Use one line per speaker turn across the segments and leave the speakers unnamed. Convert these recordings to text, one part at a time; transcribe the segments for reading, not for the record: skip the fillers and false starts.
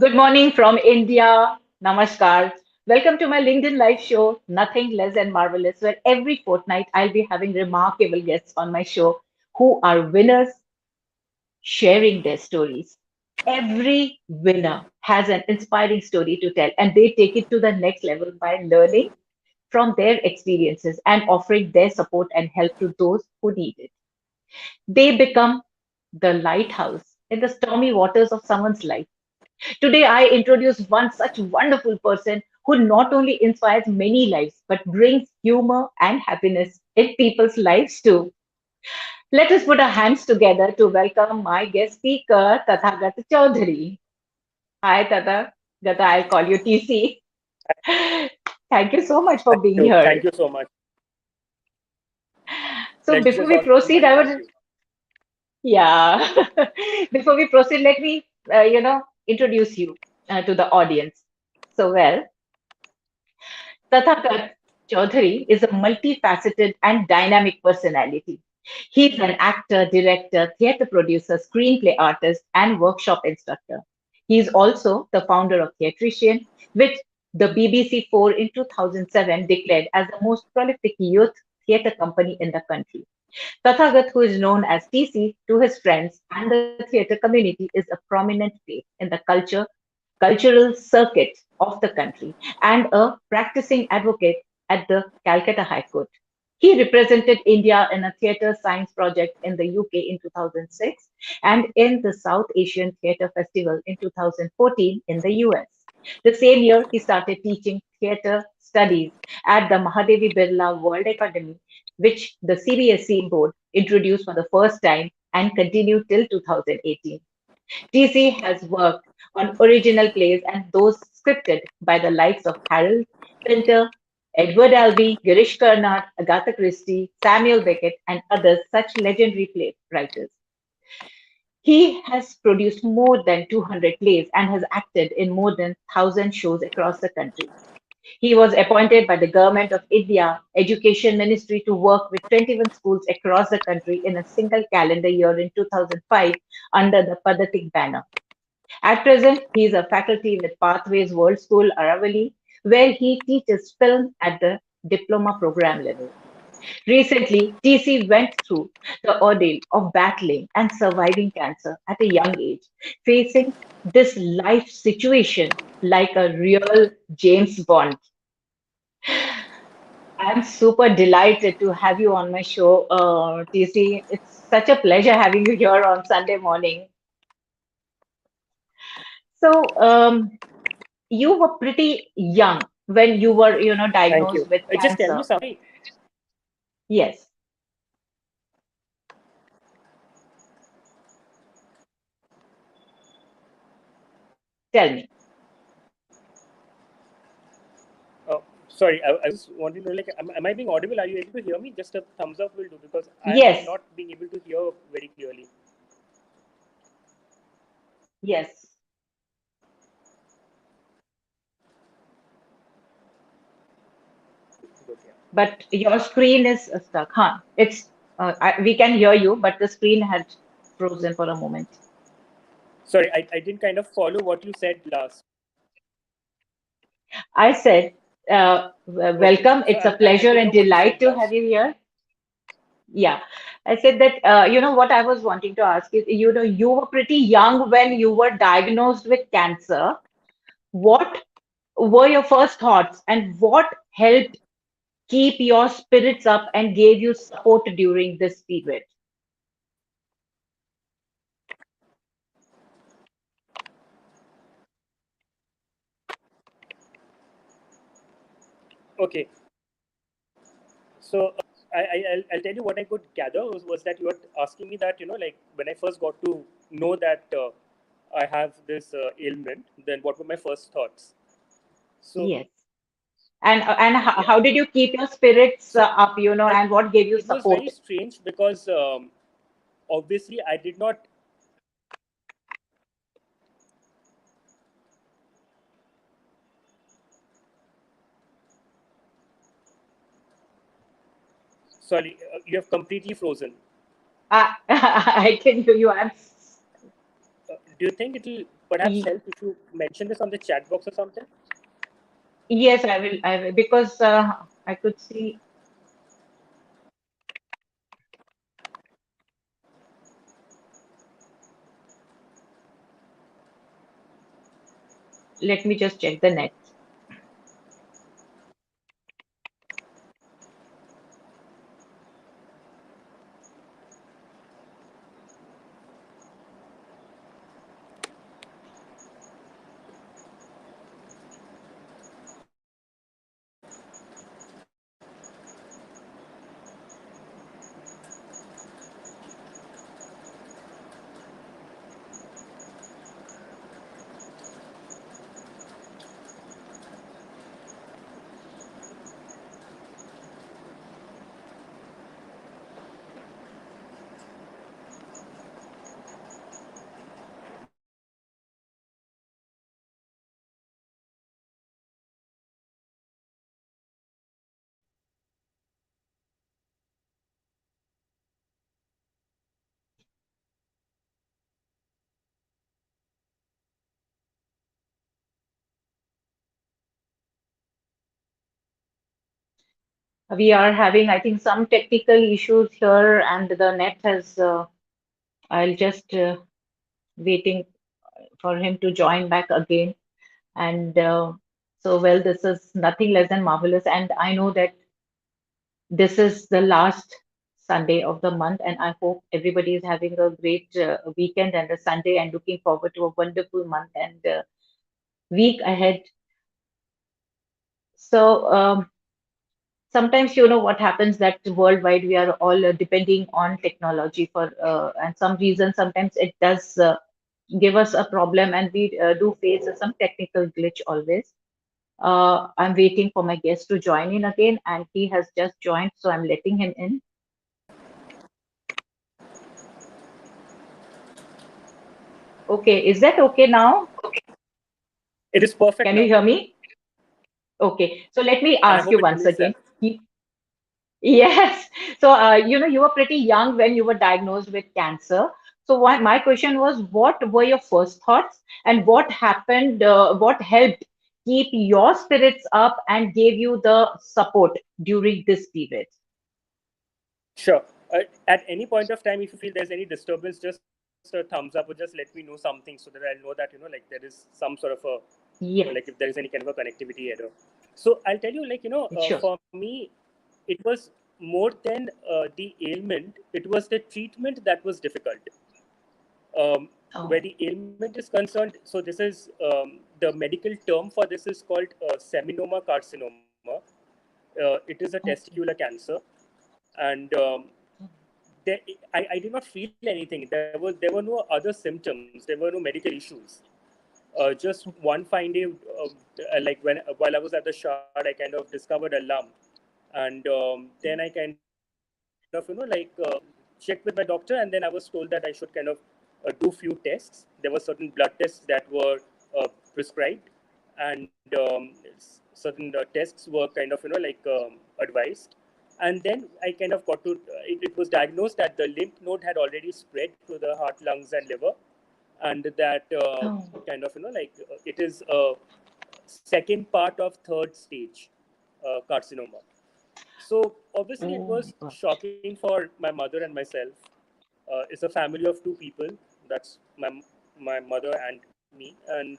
Good morning from India. Namaskar. Welcome to my LinkedIn live show, Nothing Less Than Marvelous, where every fortnight I'll be having remarkable guests on my show who are winners sharing their stories. Every winner has an inspiring story to tell, and they take it to the next level by learning from their experiences and offering their support and help to those who need it. They become the lighthouse in the stormy waters of someone's life. Today, I introduce one such wonderful person who not only inspires many lives but brings humor and happiness in people's lives too. Let us put our hands together to welcome my guest speaker, Tathagata Chowdhury. Hi, Tathagata. I'll call you TC. Thank you so much for being
Thank
here.
you so much.
So, before
Pleasure's
we
all mine.
proceed, I
Thank
would,
you.
yeah, before we proceed, let me, introduce you to the audience. So, well, Tathagat Chaudhary is a multifaceted and dynamic personality. He's an actor, director, theatre producer, screenplay artist, and workshop instructor. He is also the founder of Theatrician, which the BBC 4 in 2007 declared as the most prolific youth theatre company in the country. Tathagat, who is known as TC to his friends and the theatre community, is a prominent face in the cultural circuit of the country and a practicing advocate at the Calcutta High Court. He represented India in a theatre science project in the UK in 2006 and in the South Asian Theatre Festival in 2014 in the US. The same year, he started teaching theatre studies at the Mahadevi Birla World Academy, which the CBSE board introduced for the first time and continued till 2018. TC has worked on original plays and those scripted by the likes of Harold Pinter, Edward Albee, Girish Karnad, Agatha Christie, Samuel Beckett, and others such legendary play writers. He has produced more than 200 plays and has acted in more than 1,000 shows across the country. He was appointed by the Government of India Education Ministry to work with 21 schools across the country in a single calendar year in 2005 under the Padatik banner. At present, he is a faculty with Pathways World School, Aravali, where he teaches film at the diploma program level. Recently, TC went through the ordeal of battling and surviving cancer at a young age, facing this life situation like a real James Bond. I'm super delighted to have you on my show, TC. It's such a pleasure having you here on Sunday morning. So, you were pretty young when you were,
Thank
diagnosed
you.
with
Just tell me
cancer.
something.
Yes, tell me.
Sorry, I was wanting to know, like, am I being audible? Are you able to hear me? Just a thumbs up will do because I'm
Yes,
not being able to hear very clearly.
yes.
Good, yeah.
But your screen is stuck, huh? We can hear you, but the screen had frozen for a moment.
Sorry, I didn't kind of follow what you said last.
I said,
Okay,
welcome.
so
It's a
I
pleasure
didn't
and
know what you
delight
said
to have
last.
you here. Yeah, I said that, what I was wanting to ask is, you were pretty young when you were diagnosed with cancer. What were your first thoughts and what helped keep your spirits up and gave you support during this period?
Okay, so I'll tell you what I could gather was that you were asking me that, like when I first got to know that I have this ailment, then what were my first thoughts? So,
Yes. And
yeah.
how did you keep your spirits
So
up,
I
and what gave you
it was
support?
very strange because obviously I did not. Sorry, you have completely frozen.
I, I can hear you. I'm
Do you think it'll perhaps
Ye-
help if you mention this on the chat box or something?
Yes, I will. I will because I could see. Let me just check the net. We are having, I think, some technical issues here, and the net has. I'll just waiting for him to join back again. And so, well, this is nothing less than marvelous. And I know that this is the last Sunday of the month, and I hope everybody is having a great weekend and a Sunday and looking forward to a wonderful month and week ahead. So, sometimes you know what happens that worldwide we are all depending on technology for and some reason sometimes it does give us a problem and we do face some technical glitch always. I'm waiting for my guest to join in again, and he has just joined, so I'm letting him in. Okay, is that okay now?
It is perfect
Can you
now,
hear me? Okay, so let me
and I
ask
hope
you
it
once
remains
again.
that.
Yes. So, you know, you were pretty young when you were diagnosed with cancer. So, my question was, what were your first thoughts and what happened, what helped keep your spirits up and gave you the support during this period?
Sure. At any point of time, if you feel there's any disturbance, just a thumbs up or just let me know something so that I'll know that, like there is some sort of a, like
Yes,
if there is any kind of a connectivity error. So I'll tell you,
sure.
for me, it was more than the ailment, it was the treatment that was difficult. Where
Oh,
the ailment is concerned, so this is the medical term for this is called seminoma carcinoma. It is a testicular
okay.
cancer, and there, I did not feel anything. There were no other symptoms. There were no medical issues. Just one fine day, like while I was at the shard, I kind of discovered a lump, and then I kind of checked with my doctor, and then I was told that I should kind of do few tests. There were certain blood tests that were prescribed, and certain tests were kind of advised. And then I kind of got to it was diagnosed that the lymph node had already spread to the heart, lungs, and liver, and that
Oh,
it is a second part of third stage carcinoma. So obviously it
oh
was
my God.
shocking for my mother and myself. It's a family of two people. That's my mother and me. And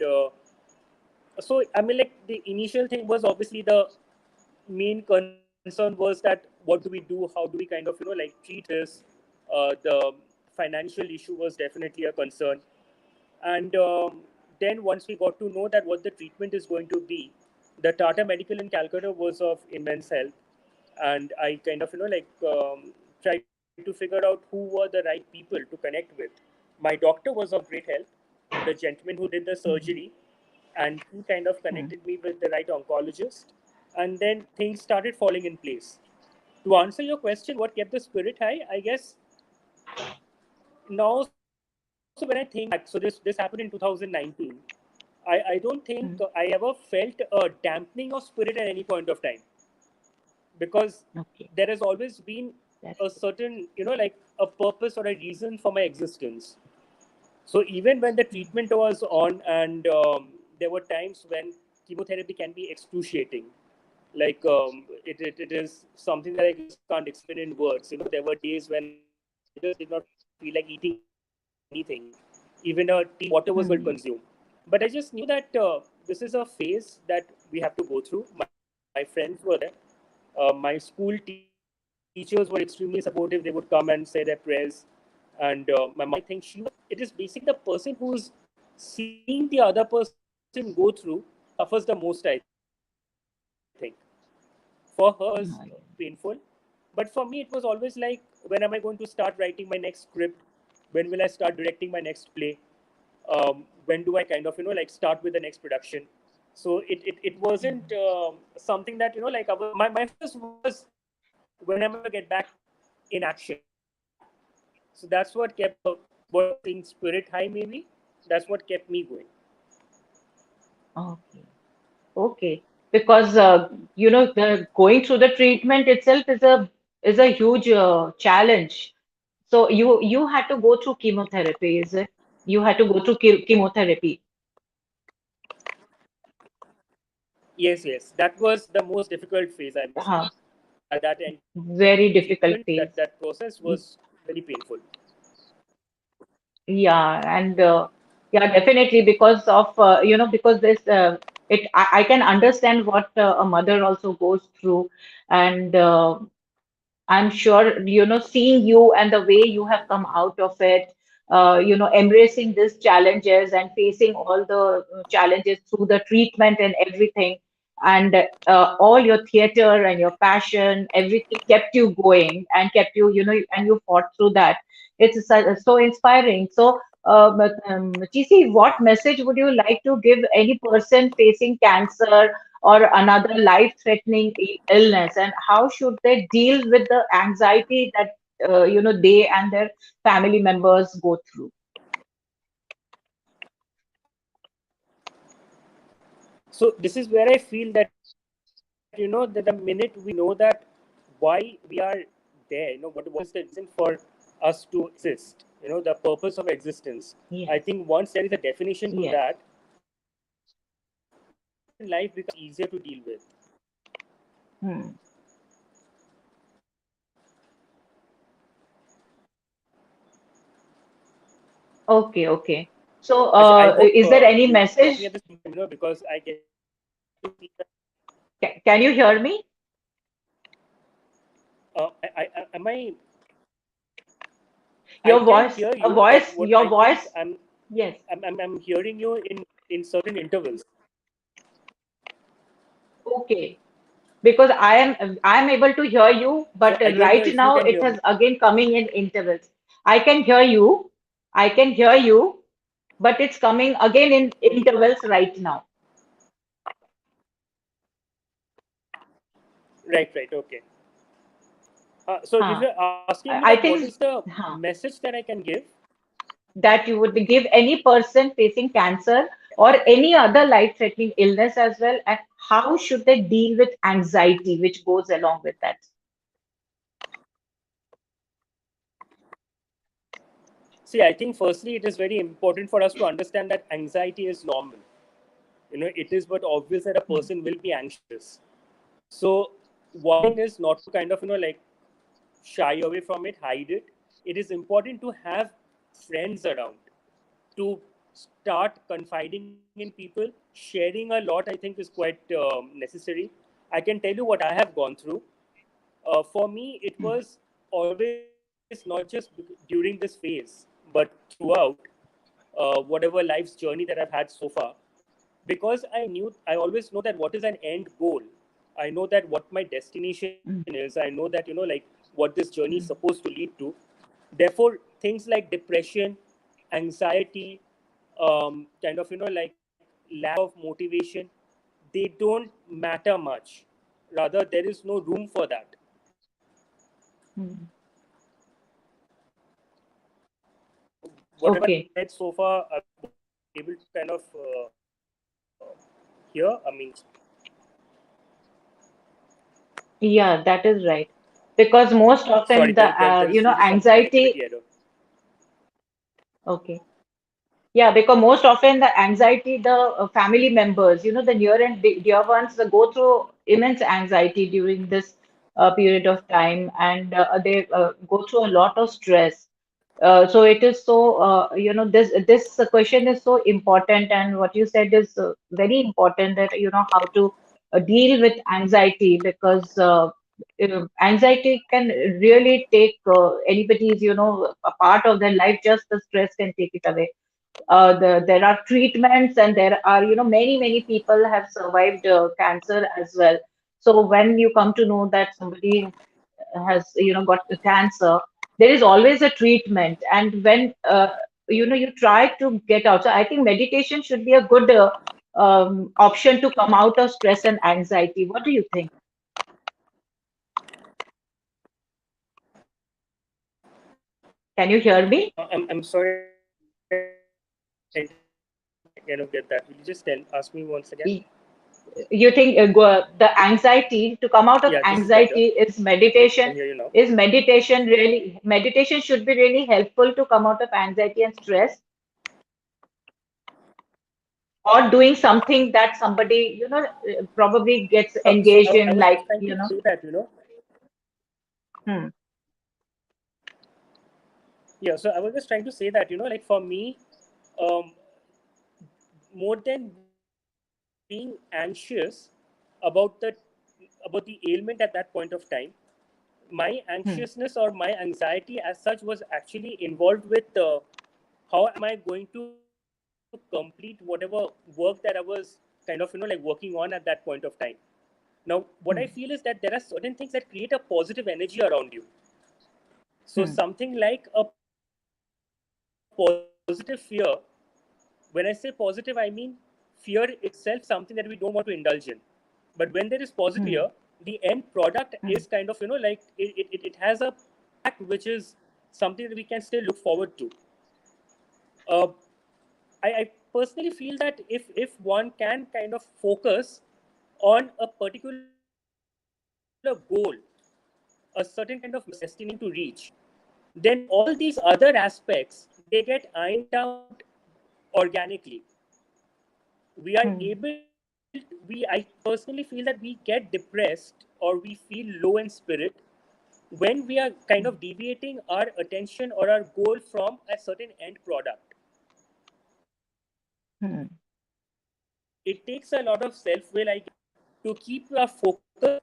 so I mean, like the initial thing was obviously the main concern was that what do we do? How do we kind of treat this? The financial issue was definitely a concern. And then once we got to know that what the treatment is going to be, the Tata Medical in Calcutta was of immense help, and I kind of tried to figure out who were the right people to connect with. My doctor was of great help, the gentleman who did the
Mhm.
surgery, and he kind of
Mhm.
connected me with the right oncologist, and then things started falling in place. To answer your question, what kept the spirit high? I guess now, so when I think back, so this happened in 2019. I don't think
Mhm.
I ever felt a dampening of spirit at any point of time, because
Okay,
there has always been
that's
a
good.
certain, like a purpose or a reason for my existence. So even when the treatment was on, and there were times when chemotherapy can be excruciating. Like it is something that I just can't explain in words. There were days when I just did not feel like eating anything. Even a tea or water was difficult to consume. But I just knew that this is a phase that we have to go through. My friends were there. My school teachers were extremely supportive. They would come and say their prayers. And my mom, I think it is basically the person who's seeing the other person go through suffers the most, I think. For her, it was painful. But for me, it was always like, when am I going to start writing my next script? When will I start directing my next play? When do I kind of, start with the next production? So it wasn't something that, my focus was, when am I going to get back in action? So that's what kept the, what you were saying, spirit high, maybe. That's what kept me going.
Okay. Okay. Because the going through the treatment itself is a huge challenge. So you had to go through chemotherapy, is it? You had to go through chemotherapy.
Yes, yes, that was the most difficult phase, I must say.
Uh-huh.
That entire
Very
treatment,
difficult
that
phase.
process was very painful.
Yeah, and yeah, definitely because of because this I can understand what a mother also goes through, and I'm sure, seeing you and the way you have come out of it, embracing these challenges and facing all the challenges through the treatment and everything, and all your theater and your passion, everything kept you going and kept you, and you fought through that. It's so inspiring. So, Chisi, what message would you like to give any person facing cancer or another life-threatening illness, and how should they deal with the anxiety that they and their family members go through?
So this is where I feel that, that the minute we know that why we are there, what is the reason for us to exist, the purpose of existence. I
Yes,
think once there is a definition to
yes.
that, then life becomes easier to deal with.
Hmm. Okay, okay. So,
I hope
is there any
we're talking at the
message?
same time, because I get to see that.
Can you hear me?
Am I? I
Your
can
voice,
hear
a
you, but
voice,
what
your
I think
voice. Yes.
I'm hearing you in certain intervals.
Okay. Because I am able to hear you,
So
but
I don't know
right
if you
now
can
it
hear
has
me.
again coming in intervals. I can hear you. I can hear you, but it's coming again in
Okay.
intervals right now.
Right, right. Okay. So if
Huh.
you're asking me that,
I
what is
think
the
huh,
message that I can give?
that you would give any person facing cancer or any other life-threatening illness as well, and how should they deal with anxiety, which goes along with that.
See, I think firstly, it is very important for us to understand that anxiety is normal. It is but obvious that a
Hmm.
person will be anxious. So one thing is not to kind of shy away from it, hide it. It is important to have friends around, to start confiding in people. Sharing a lot, I think, is quite necessary. I can tell you what I have gone through. For me, it
Hmm.
was always not just during this phase, but throughout whatever life's journey that I've had so far. Because I always know that what is an end goal. I know that what my destination is.
Hmm.
I know that what this journey is
Hmm.
supposed to lead to. Therefore, things like depression, anxiety, kind of lack of motivation, they don't matter much. Rather, there is no room for that.
Hmm.
Whatever I've
Okay.
said so far, I would be able to kind of hear. I mean,
Yeah, that is right. Because most
sorry,
often
there is
the
some connectivity error.
anxiety. Okay. Yeah, because most often the anxiety, the family members, the near and dear ones, they go through immense anxiety during this period of time, and they go through a lot of stress. So it is so, this question is so important, and what you said is very important, that how to deal with anxiety, because anxiety can really take anybody's, a part of their life. Just the stress can take it away. There are treatments, and there are, many people have survived cancer as well. So when you come to know that somebody has, got the cancer, there is always a treatment. And when you try to get out, so I think meditation should be a good option to come out of stress and anxiety. What do you think? Can you hear me?
I'm sorry, I didn't kind of get that. Will you just ask me once again?
Y- you think the anxiety, to come out
Yeah,
of
this is better.
anxiety, is
I can
meditation?
hear you now.
Is meditation should be really helpful to come out of anxiety and stress, or doing something that somebody, probably gets
So
engaged
I
in,
was
like,
just trying to say that,
hmm,
yeah. So I was just trying to say that, like for me, um, more than being anxious about the ailment at that point of time, my
hmm,
anxiousness or my anxiety as such was actually involved with how am I going to complete whatever work that I was kind of like working on at that point of time. Now what I feel is
hmm,
that there are certain things that create a positive energy around you. So
hmm,
something like a positive fear, when I say positive I mean fear itself something that we don't want to indulge in. But when there is positive fear, the end
hmm,
product is kind of
hmm,
like it has a impact which is something that we can still look forward to. uh, I personally feel that if one can kind of focus on a particular goal, a certain kind of mission that one is destined to reach, then all these other aspects they get ironed out organically. We are
hmm,
able, I personally feel that we get depressed or we feel low in spirit when we are kind of
hmm,
deviating our attention or our goal from a certain end product.
hmm,
It takes a lot of self will, I guess, to keep our focus,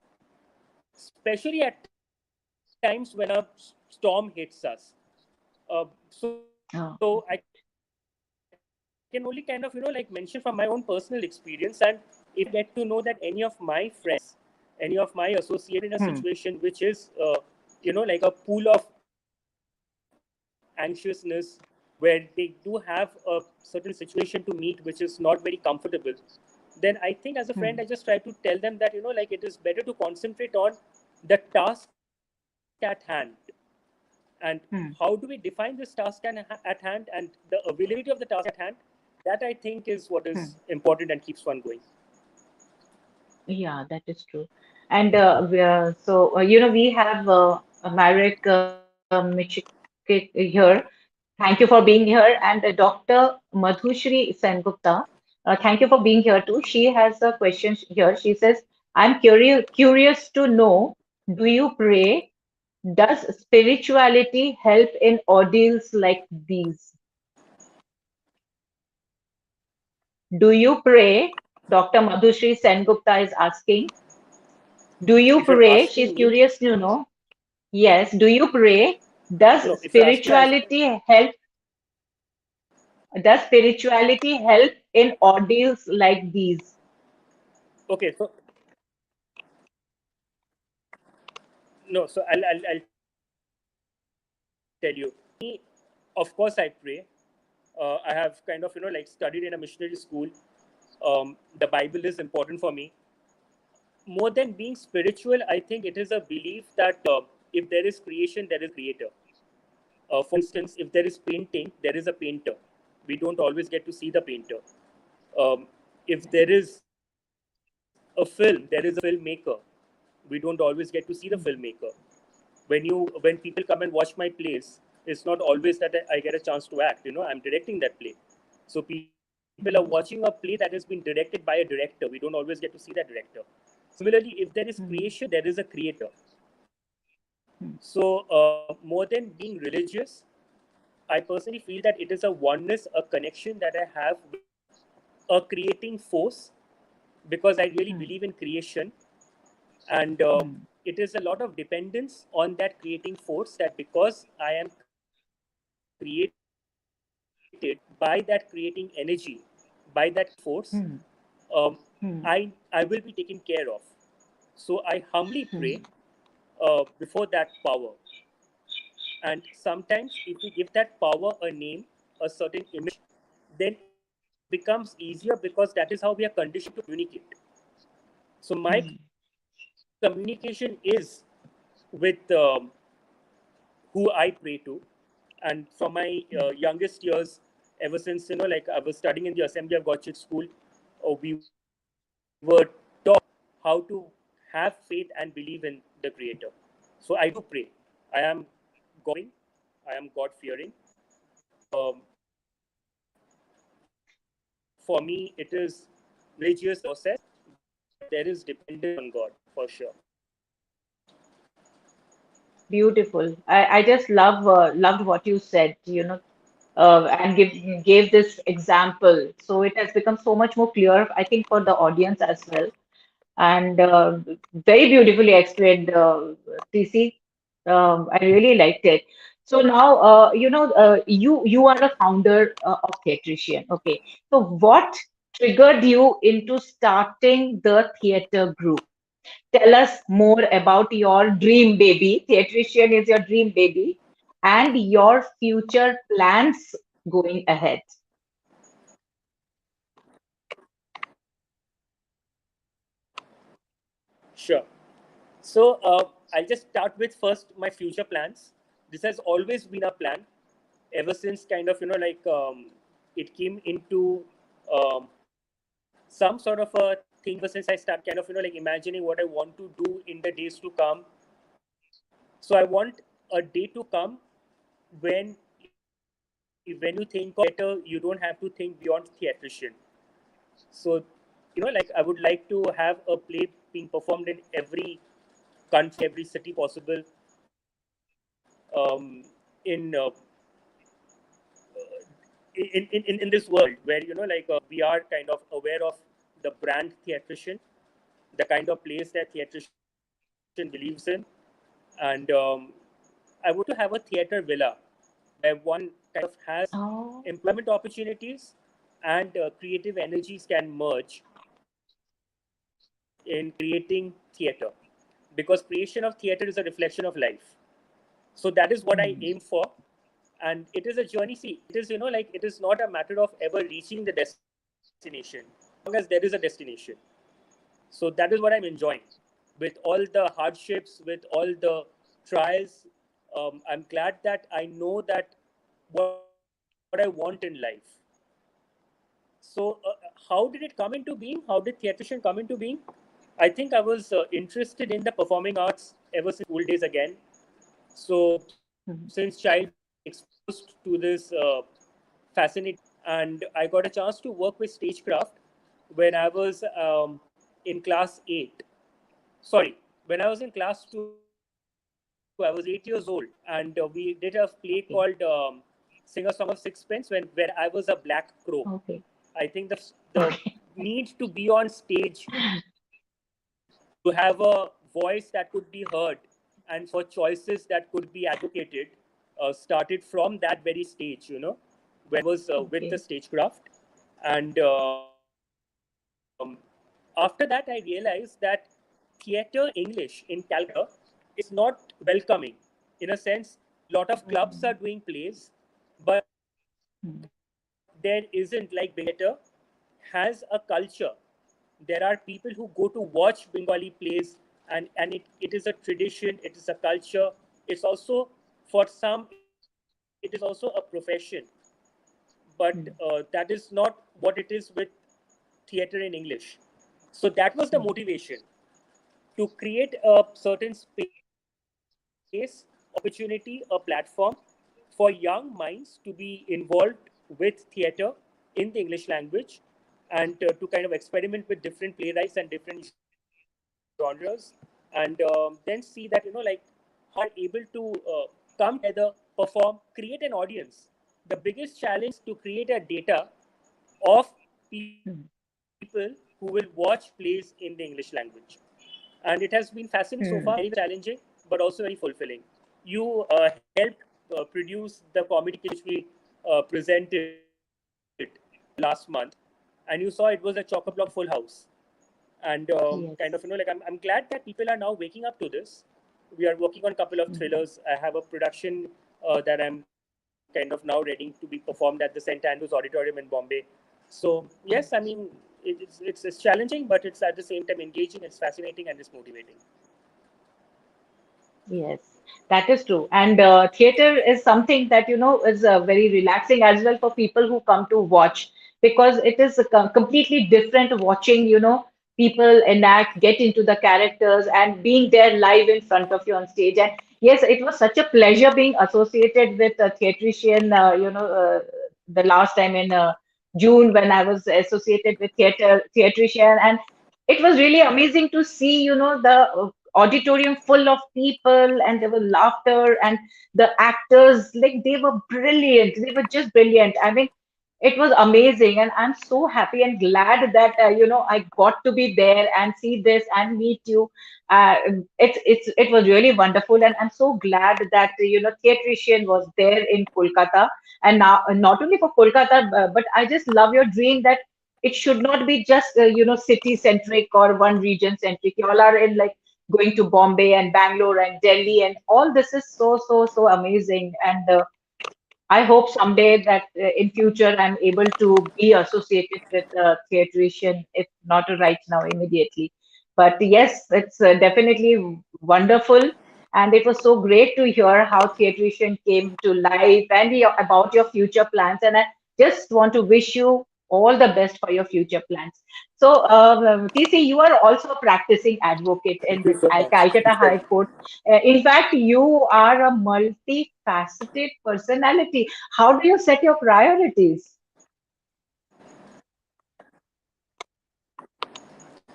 especially at times when a storm hits us. So I can only kind of
oh,
like mention from my own personal experience. And if I get to know that any of my friends, any of my associates are in a situation which is like a pool of anxiousness, where they do have a certain situation to meet which is not very comfortable, then I think as a friend I just try to tell them that,
hmm,
like it is better to concentrate on the task at hand. And how do we define this
hmm.
task at hand and the availability of the task at hand? That I think is what is
Hmm.
important and keeps one going.
Yeah, that is true. And we have Marek here. Thank you for being here. And Dr. Madhushri Sengupta, thank you for being here too. She has a question here. She says, I'm curious to know, do you pray? Does spirituality help in ordeals like these? Do you pray? Dr. Madhushri Sengupta is asking. Do
If
you
you're
pray?
asking
She's
me,
curious to know. Yes. Do you pray? Does
no, if you're asking me,
spirituality help? Does spirituality help in ordeals like these?
okay, so no, so I'll tell you. Me, of course, I pray. I have kind of studied in a missionary school. The Bible is important for me. More than being spiritual, I think it is a belief that if there is creation, there is a creator. For instance, if there is painting, there is a painter. We don't always get to see the painter. If there is a film, there is a filmmaker. We don't always get to see the filmmaker. When people come and watch my plays, it's not always that I get a chance to act. I'm directing that play. So people are watching a play that has been directed by a director. We don't always get to see that director. Similarly, if there is
mm,
creation, there is a creator.
mm,
So more than being religious, I personally feel that it is a oneness, a connection that I have with a creating force, because I really
mm,
believe in creation. And
mm,
it is a lot of dependence on that creating force, that because I am created by that creating energy, by that creating force, um,
mm,
I
mm,
will be taken care of. So I humbly pray
mm,
before that power. And sometimes, if we give that power a name, a certain image, then it becomes easier, because that is how we are conditioned to communicate. So my
mm,
communication is with who I pray to. And from my
mm,
youngest years, ever since, like I was studying in the Assembly of God Church School, we were taught how to have faith and believe in the Creator. So I do pray. I am God loving, I am God fearing. For me, it is religious in a process, but there is dependence on God for sure.
Beautiful. I just loved what you said, and gave this example. So it has become so much more clear, I think, for the audience as well. And very beautifully explained, TC. I really liked it. So now, you are a founder of Theatrician. Okay. So what triggered you into starting the theater group? Tell us more about your dream baby. Theatrician is your dream baby, and your future plans going ahead.
Sure. So I'll just start with first my future plans. This has always been a plan ever since, kind of, it came into some sort of a thing ever since I start kind of, imagining what I want to do in the days to come. So I want a day to come when when you think of theater, you don't have to think beyond theatrician. So, like I would like to have a play being performed in every country, every city possible, in in this world, where we are kind of aware of the brand Theatrician, the kind of place that Theatrician believes in. And I would like to have a theater villa where one kind of has
Oh.
employment opportunities and creative energies can merge in creating theater, because creation of theater is a reflection of life. So that is what I aim for.
Hmm.
And it is a journey. See, it is, it is not a matter of ever reaching the destination, as long as there is a destination. So that is what I'm enjoying, with all the hardships, with all the trials. I'm glad that I know that what I want in life. So how did it come into being? How did Theatrician come into being? I think I was interested in the performing arts ever since my school days again. So since
Hmm.
childhood, I was exposed to this fascinating thing, and I got a chance to work with stagecraft when I was in class 8. Sorry, when I was in class 2. I was 8 years old, and we did a play called
Okay.
Sing a Song of Sixpence, where I was a black crow. I
Okay.
think the
Okay.
need to be on stage, to have a voice that could be heard, and for choices that could be advocated, started from that very stage, when I was with the
Okay.
stagecraft. And after that, I realized that theater English in Calcutta is not welcoming, in a sense. A lot of clubs are doing
Hmm.
plays, but there isn't, like
Hmm.
Bengali theater has a culture. There are people who go to watch Bengali plays, and it is a tradition, it is a culture. It's also, for some, it is also a profession. But that is not what it is with theater in English. So that was the motivation,
Hmm.
to create a certain space, opportunity, a platform for young minds to be involved with theater, in the English language, and to kind of experiment with different playwrights and different genres, and then see that, how they are able to come together, perform, create an audience. The biggest challenge is to create a data of people who will watch plays in the English language. And it has been fascinating so far, very much challenging, but also very fulfilling. You helped produce the comedy which we presented last month, and you saw it was a chock-a-block full house. And kind of,
Yes.
I'm glad that people are now waking up to this. We are working on a couple of
Mhm.
thrillers. I have a production that I'm kind of now ready to be performed at the St. Andrews Auditorium in Bombay. So yes, I mean,
Yes.
it's challenging, but it's at the same time engaging. It's fascinating and it's motivating.
Yes, that is true. And theater is something that, is very relaxing as well for people who come to watch, because it is a completely different watching, people enact, get into the characters and being there live in front of you on stage. And yes, it was such a pleasure being associated with a theatrician, the last time in June when I was associated with theatrician. And it was really amazing to see, the auditorium full of people, and there was laughter, and the actors, like, they were brilliant. They were just brilliant. I mean, it was amazing, and I'm so happy and glad that I got to be there and see this and meet you. It was really wonderful, and I'm so glad that theatrician was there in Kolkata. And now, not only for Kolkata, but I just love your dream that it should not be just city centric or one region centric. You all are in, like, going to Bombay and Bangalore and Delhi, and all this is so amazing. And I hope someday that in future I'm able to be associated with a theatrician, if not right now immediately. But yes, it's definitely wonderful, and it was so great to hear how theatrician came to life and about your future plans. And I just want to wish you all the best for your future plans. So, TC, you are also a practicing advocate in
Thank
the
you so much.
Calcutta
Thank
High
you.
Court. In fact, you are a multifaceted personality. How do you set your priorities?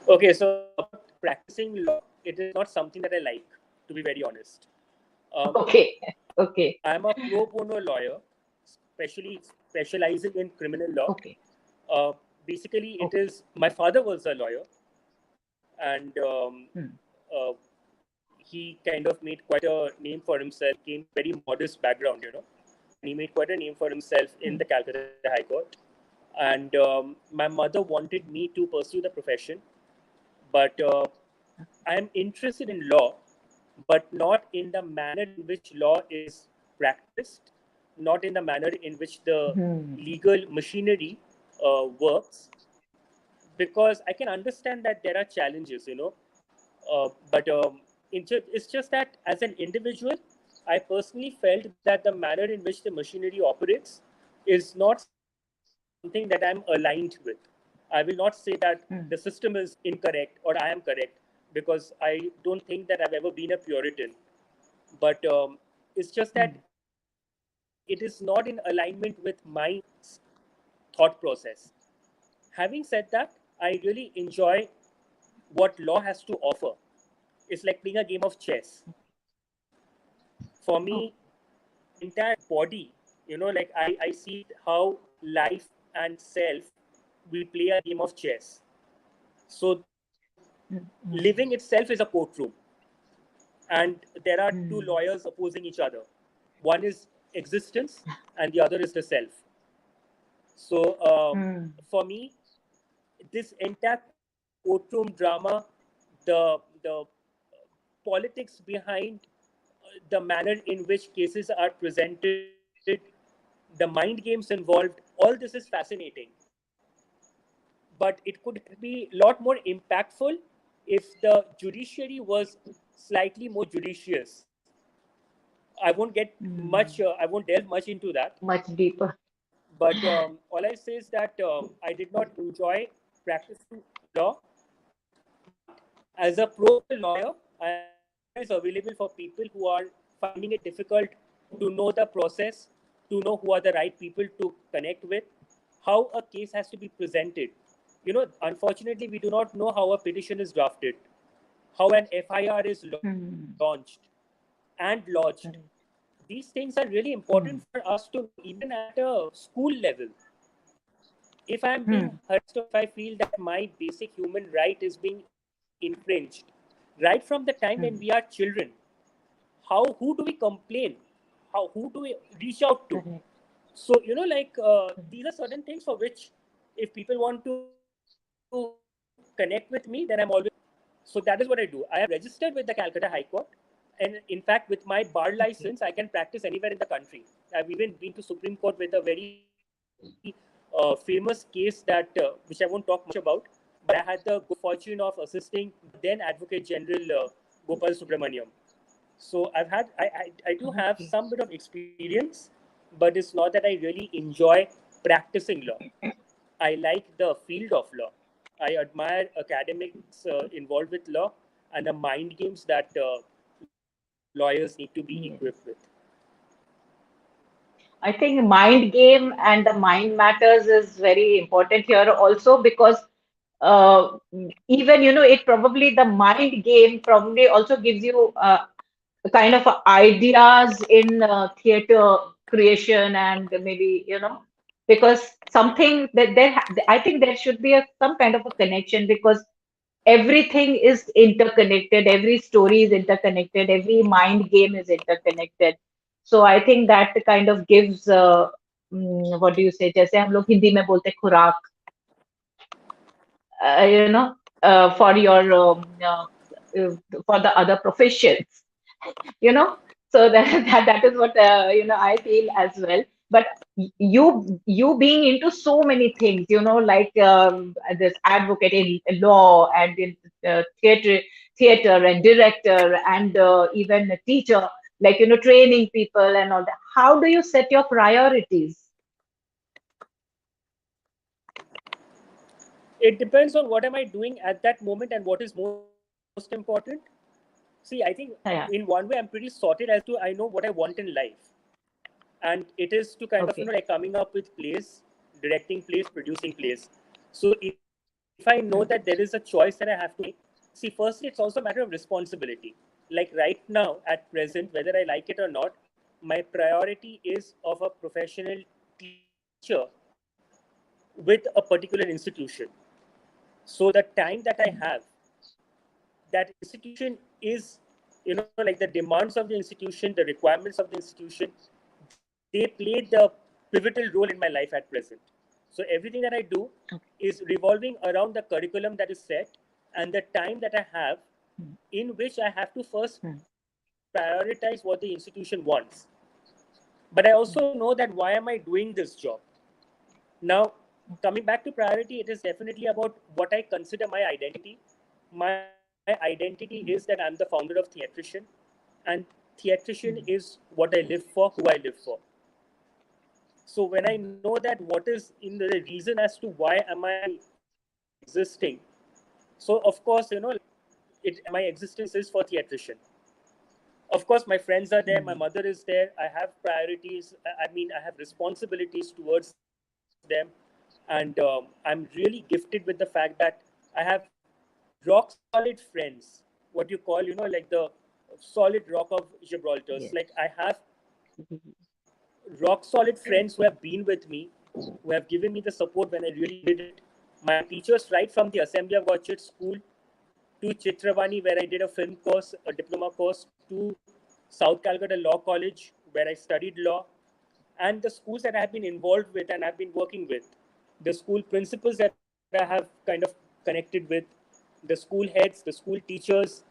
Okay, so about practicing law, it is not something that I like, to be very honest. Um,
Okay, okay,
I'm a pro bono lawyer, especially specializing in criminal law.
okay,
Uh, Basically, it
okay.
is my father was a lawyer, and
Hmm,
uh, he kind of made quite a name for himself. Came from a very modest background, and he made quite a name for himself in
hmm,
the Calcutta High Court. And my mother wanted me to pursue the profession, but I am interested in law, but not in the manner in which law is practiced, not in the manner in which the
hmm,
legal machinery works, because I can understand that there are challenges, but it's just that as an individual, I personally felt that the manner in which the machinery operates is not something that I'm aligned with. I will not say that the system
hmm,
is incorrect or I am correct, because I don't think that I've ever been a Puritan. But it's just that
hmm,
it is not in alignment with my thought process. Having said that, I really enjoy what law has to offer. It's like playing a game of chess. For me,
oh,
the entire body, I see it how life and self, we play a game of chess. So
hmm,
living
hmm,
itself is a courtroom, and there are two
hmm,
lawyers opposing each other. One is existence, and the other is the self. So
hmm,
for me, this entire courtroom drama, the politics behind the manner in which cases are presented, the mind games involved, all this is fascinating. But it could be a lot more impactful if the judiciary was slightly more judicious.
hmm.
I won't delve much into that.
Much deeper.
But all I say is that I did not enjoy practicing law, but as a pro bono lawyer, I am always available for people who are finding it difficult to know the process, to know who are the right people to connect with. how a case has to be presented. Unfortunately, we do not know how a petition is drafted, how an FIR is launched
Hmm.
and lodged.
Correct.
These things are really important
Hmm.
for us to know, even at a school level. If I'm being
Hmm.
harassed or if I feel that my basic human right is being infringed, right from the time when we are
Hmm.
children, who do we complain? Who do we reach out to?
Correct.
So
Correct.
these are certain things for which, if people want to connect with me, then I'm always available. So that is what I do. I have registered with the Calcutta High Court, and in fact, with my bar
Okay.
license, I can practice anywhere in the country. I've even been to Supreme Court with a very famous case that which I won't talk much about, but I had the good fortune of assisting the then Advocate General Gopal Subramaniam. So I do have
Okay.
some bit of experience, but it's not that I really enjoy practicing law. I like the field of law. I admire academics involved with law and the mind games that lawyers need to be equipped with.
Yes. I think mind game and the mind matters is very important here also because uh, even it probably the mind game probably also gives you kind of ideas in theater creation and maybe because something that I think there should be some kind of a connection because everything is interconnected, every story is interconnected, every mind game is interconnected. So I think that kind of gives what do you say, जैसे हम लोग हिंदी में बोलते हैं, खुराक, you know, for your for the other professions, you know. So that that is what I feel as well. But you being into so many things, like this advocate in law and in theater and director and even a teacher, like training people and all that. How do you set your priorities?
It depends on what am I doing at that moment and what is most important. See, I think in one way
Yeah.
I'm pretty sorted as to I know what I want in life, and it is to kind of
Okay.
like coming up with plays, directing plays, producing plays. So if I know that there is a
Right.
choice that I have to make, see, firstly it's also a matter of responsibility. Like right now at present, whether I like it or not, my priority is of a professional teacher with a particular institution. So the time that I have, that institution is, like the demands of the institution, the requirements of the institution, they play the pivotal role in my life at present. So everything that I do
Okay.
is revolving around the curriculum that is set and the time that I have,
Hmm.
in which I have to first
Hmm.
prioritize what the institution wants. But I also know that why am I doing this job? Now, coming back to priority, it is definitely about what I consider my identity. My identity is that I'm the founder of Theatrician, and Theatrician is
Hmm.
what I live for, who I live for. So when I know that what is in the reason as to why am I existing, so of course, my existence is for Theatrician. Of course, my friends are there, my
Hmm.
mother is there. I have priorities. I mean, I have responsibilities towards them, and I'm really gifted with the fact that I have rock solid friends. What you call, like the solid rock of Gibraltar. Like I have
Yes.
rock solid friends who have been with me, who have given me the support when I really needed it. My teachers, right from the Assembly of God Church School to Chitravani, where I did a film course, a diploma course, to South Calcutta Law College, where I studied law, and the schools that I have been involved with and I've been working with, the school principals that I have kind of connected with, the school heads, the school teachers.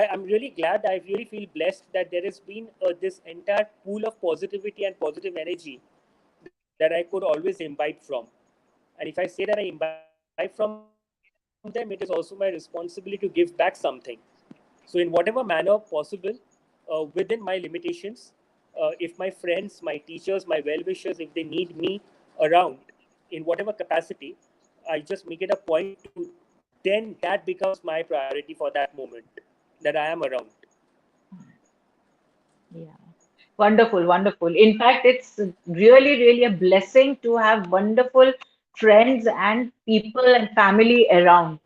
I'm really glad. I really feel blessed that there has been this entire pool of positivity and positive energy that I could always imbibe from. And if I say that I imbibe from them, it is also my responsibility to give back something. So, in whatever manner possible, within my limitations, if my friends, my teachers, my well wishers, if they need me around in whatever capacity, I just make it a point to, then that becomes my priority for that moment that I am around.
Yeah. Wonderful, wonderful. In fact, it's really, really a blessing to have wonderful friends and people and family around.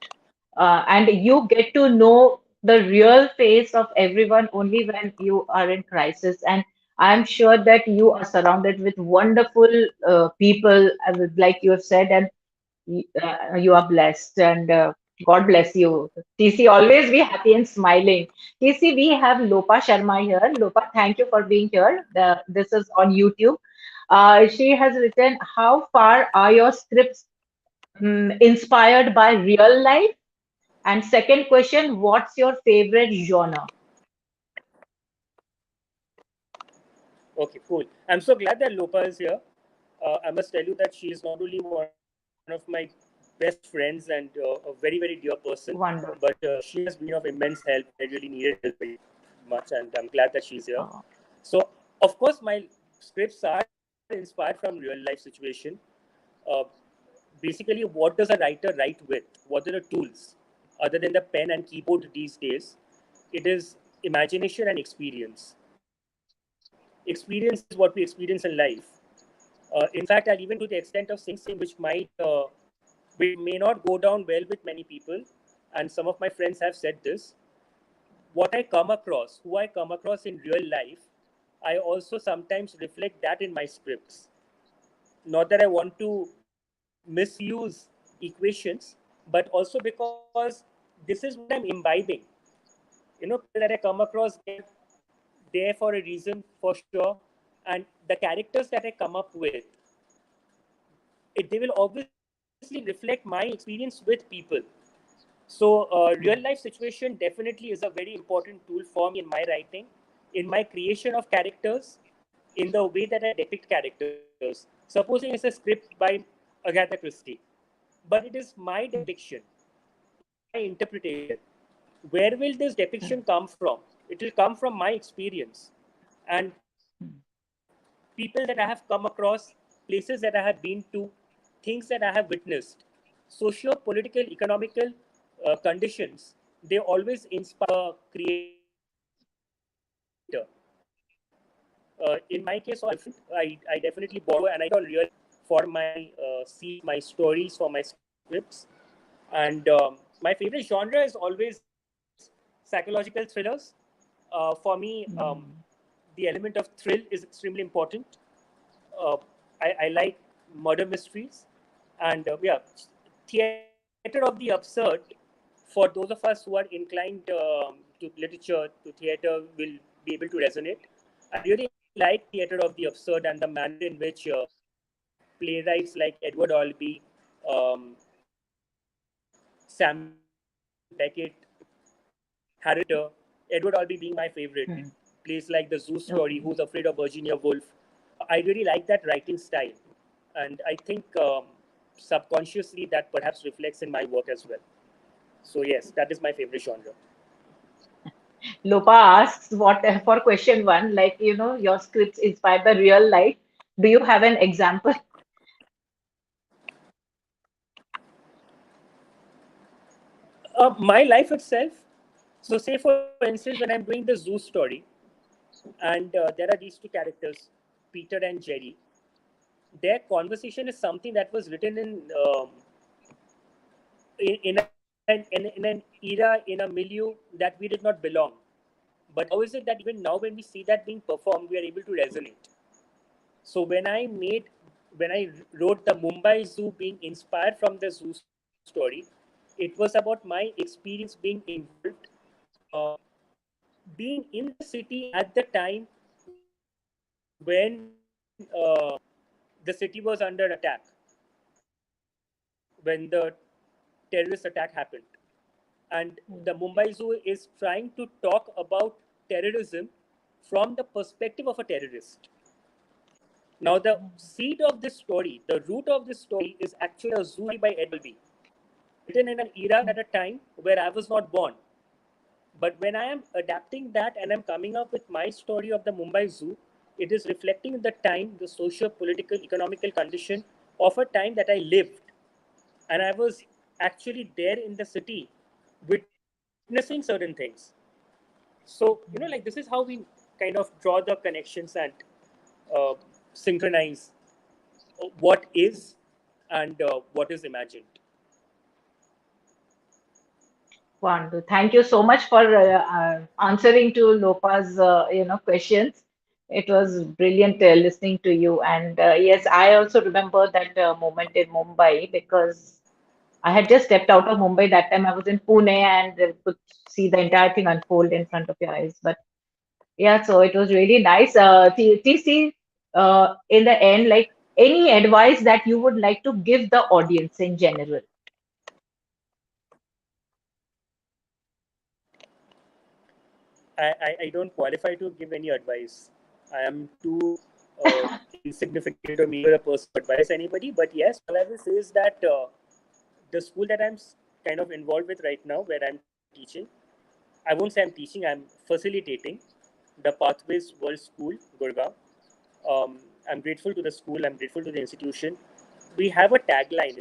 And you get to know the real face of everyone only when you are in crisis. And I'm sure that you are surrounded with wonderful people, like you have said, and you are blessed. And God bless you. TC, always be happy and smiling. TC, we have Lopa Sharma here. Lopa, thank you for being here. This is on YouTube. She has written, how far are your scripts inspired by real life? And second question, what's your favorite genre?
Okay, cool. I'm so glad that Lopa is here. I must tell you that she is not only one of my best friends and a very, very dear person, but
Wonderful.
she has been of immense help when I really needed help very much, and I'm glad that she's here.
Oh,
So, of course, my scripts are inspired from real life situation. Uh, Basically, what does a writer write with? What are the tools other than the pen and keyboard these days? It is imagination and experience. Experience is what we experience in life. In fact, I'll even to the extent of saying something which may not go down well with many people, and some of my friends have said this. What I come across, who I come across in real life, I also sometimes reflect that in my scripts. Not that I want to misuse equations, but also because this is what I'm imbibing. People that I come across, they are there for a reason for sure, and the characters that I come up with, they will obviously reflect my experience with people. So, real life situation definitely is a very important tool for me in my writing, in my creation of characters, in the way that I depict characters. Supposing it's a script by Agatha Christie, but it is my depiction, it is my interpretation. Where will this depiction come from? It will come from my experience and people that I have come across, places that I have been to, things that I have witnessed. Socio-political, economical conditions, they always inspire creator. In my case, also different. I definitely borrow and I write on real life for my scenes, my stories, for my scripts. And my favorite genre is always psychological thrillers. For me, the element of thrill is extremely important. uh, I like murder mysteries, and yeah, theater of the absurd. For those of us who are inclined to literature, to theater, will be able to resonate. I really like theater of the absurd and the manner in which playwrights like Edward Albee, um, Samuel Beckett, Harriet Mitter, Edward Albee being my favorite. Plays like The Zoo Story, Who's Afraid of
okay.
Virginia Woolf. I really like that writing style, and I think subconsciously that perhaps reflects in my work as well. So yes, that is my favorite genre.
Lopa asks what for question one, like your scripts inspired by real life. Do you have an example?
My life itself. So say for instance, when I'm doing the zoo story, and there are these two characters, Peter and Jerry. Their conversation is something that was written in an era, in a milieu that we did not belong. But how is it that even now, when we see that being performed, we are able to resonate? So when I wrote the Mumbai Zoo being inspired from the zoo story, it was about my experience being involved, uh, being in the city at the time when the city was under attack, when the terrorist attack happened. And the Mumbai Zoo is trying to talk about terrorism from the perspective of a terrorist. Now, the seed of this story, the root of this story, is actually a zoo story by Edward Albee, written in an era and at a time where I was not born. But when I am adapting that and I'm coming up with my story of the Mumbai Zoo, it is reflecting the time, the socio political, economical condition of a time that I lived. And I was actually there in the city witnessing certain things. So, this is how we kind of kind of draw the connections and uh, synchronize what is and what is imagined.
Wonderful. Thank you so much for answering to Lopa's questions. It was brilliant listening to you. And yes, I also remember that moment in Mumbai because I had just stepped out of Mumbai. That time I was in Pune and could see the entire thing unfold in front of your eyes. But yeah, so it was really nice. TC, in the end, like any advice that you would like to give the audience in general?
I don't qualify to give any advice. I am too insignificant or meager a person to advise anybody. But yes, all I will say is that the school that I'm kind of involved with right now, where I'm teaching, I won't say I'm teaching, I'm facilitating the Pathways World School, Gurgaon. I'm grateful to the school, I'm grateful to the institution. We have a tagline,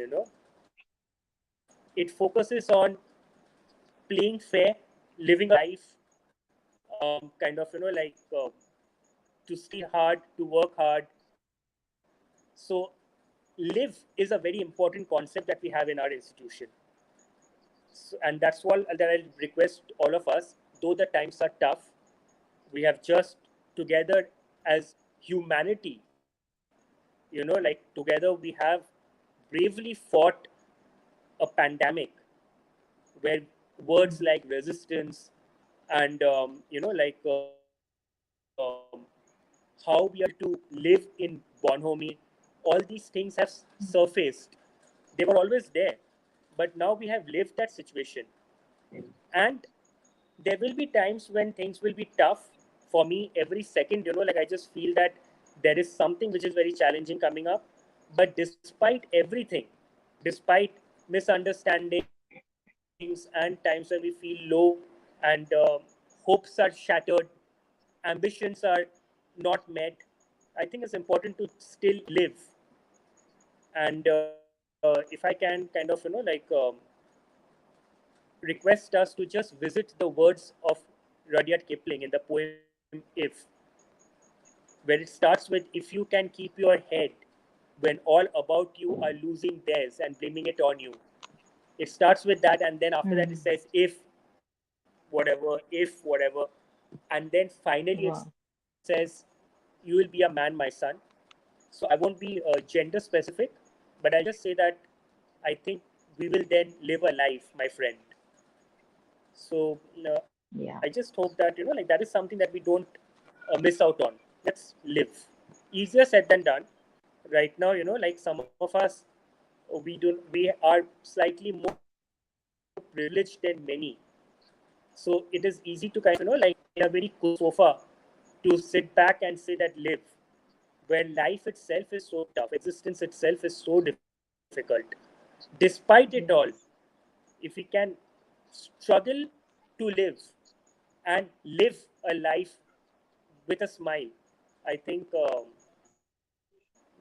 it focuses on playing fair, living a life, kind of, to study hard, to work hard. So, live is a very important concept that we have in our institution. So, and that's all that I request all of us, though the times are tough, we have just together as humanity, like together we have bravely fought a pandemic where words like resistance and how we are able to live in bonhomie, all these things have surfaced. They were always there, but now we have lived that situation. And there will be times when things will be tough for me every second, like I just feel that there is something which is very challenging coming up. But despite everything, despite misunderstandings and times where we feel low and hopes are shattered, ambitions are not met, I think it's important to still live. And if I can kind of request us to just visit the words of Rudyard Kipling in the poem If, where it starts with, if you can keep your head when all about you are losing theirs and blaming it on you. It starts with that, and then after that it
Hmm.
says, if whatever, and then finally it says,
Wow.
you will be a man, my son. So I won't be gender specific, but I'll just say that I think we will then live a life, my friend. So I just hope
Yeah.
that that is something that we don't miss out on. Let's live. Easier said than done. Right now, like some of us, we are slightly more privileged than many. So it is easy to kind of in a very cushy sofa to sit back and say that live, where life itself is so tough, existence itself is so difficult. Despite it all,
Yes.
if we can struggle to live and live a life with a smile, I think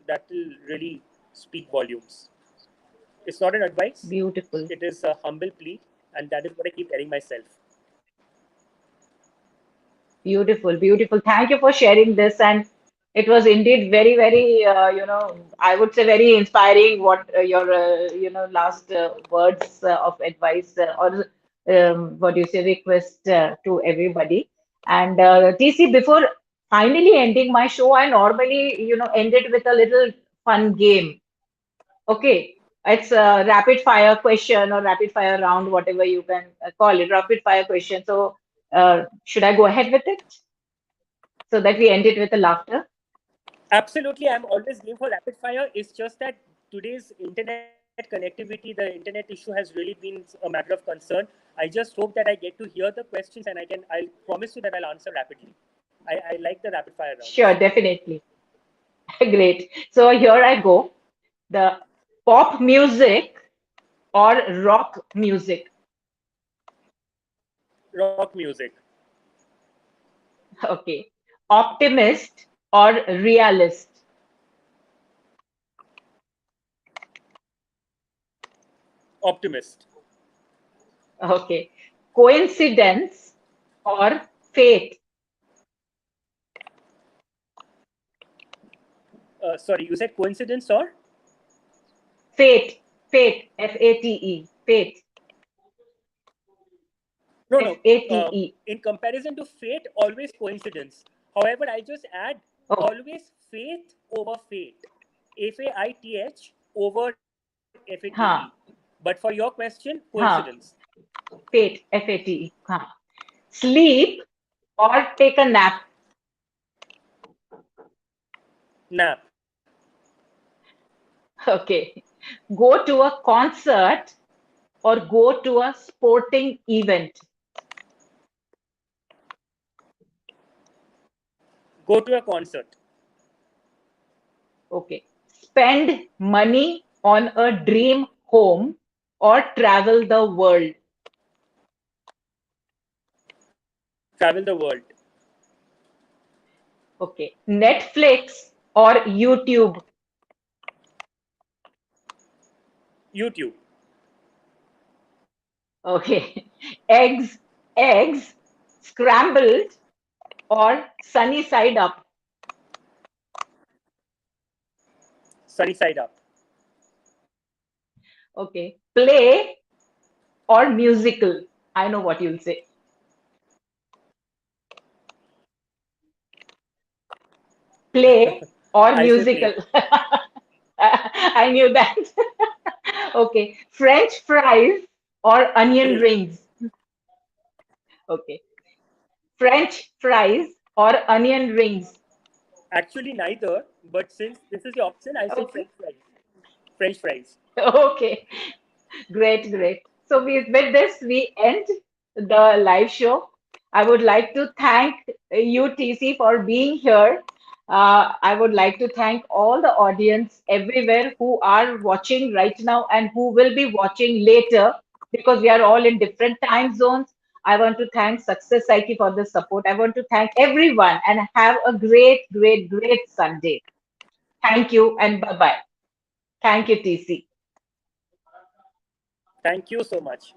that will really speak volumes. It's not an advice, it
Beautiful.
is a humble plea, and that is what I keep telling myself.
Beautiful, beautiful. Thank you for sharing this. And it was indeed very, very, I would say very inspiring what your, last words of advice or what do you say, request to everybody. And TC, before finally ending my show, I normally, end it with a little fun game. Okay. It's a rapid fire question or rapid fire round, whatever you can call it, rapid fire question. So, should I go ahead with it so that we end it with a laughter?
Absolutely, I'm always game for rapid fire. It's just that today's internet connectivity, the internet issue has really been a matter of concern. I just hope that I get to hear the questions and I'll promise you that I'll answer rapidly. I like the rapid fire rounds.
Sure, definitely. Great. So here I go. The pop music or rock music.
Rock music,
Okay. Optimist or realist.
optimist,
Okay. Coincidence or fate.
Sorry, you said coincidence or?
Fate, fate, F-A-T-E, fate,
No, no.
F-A-T-E.
In comparison to fate, always coincidence. However, I just add
Oh,
always faith over fate. Faith over fate.
huh,
But for your question,
huh,
coincidence.
fate, F-A-T-E, huh. Sleep or take a nap.
Nap.
Okay. Go to a concert or go to a sporting event.
Go to a concert.
Okay. Spend money on a dream home or travel the world.
Travel the world.
Okay. Netflix or YouTube.
YouTube.
Okay. Eggs scrambled or sunny side up.
Sunny side up.
Okay. Play or musical. I know what you'll say. Play or
I say play.
musical. I knew that. Okay. French fries or onion
Play.
rings. Okay. French fries or onion rings.
Actually, neither. But since this is the option, I say
Okay.
French fries. French fries.
Okay. Great, great. So with this, we end the live show. I would like to thank you, TC, for being here. I would like to thank all the audience everywhere who are watching right now and who will be watching later because we are all in different time zones. I want to thank Success Psyche for the support. I want to thank everyone and have a great, great, great Sunday. Thank you and bye bye. Thank you, TC.
Thank you so much.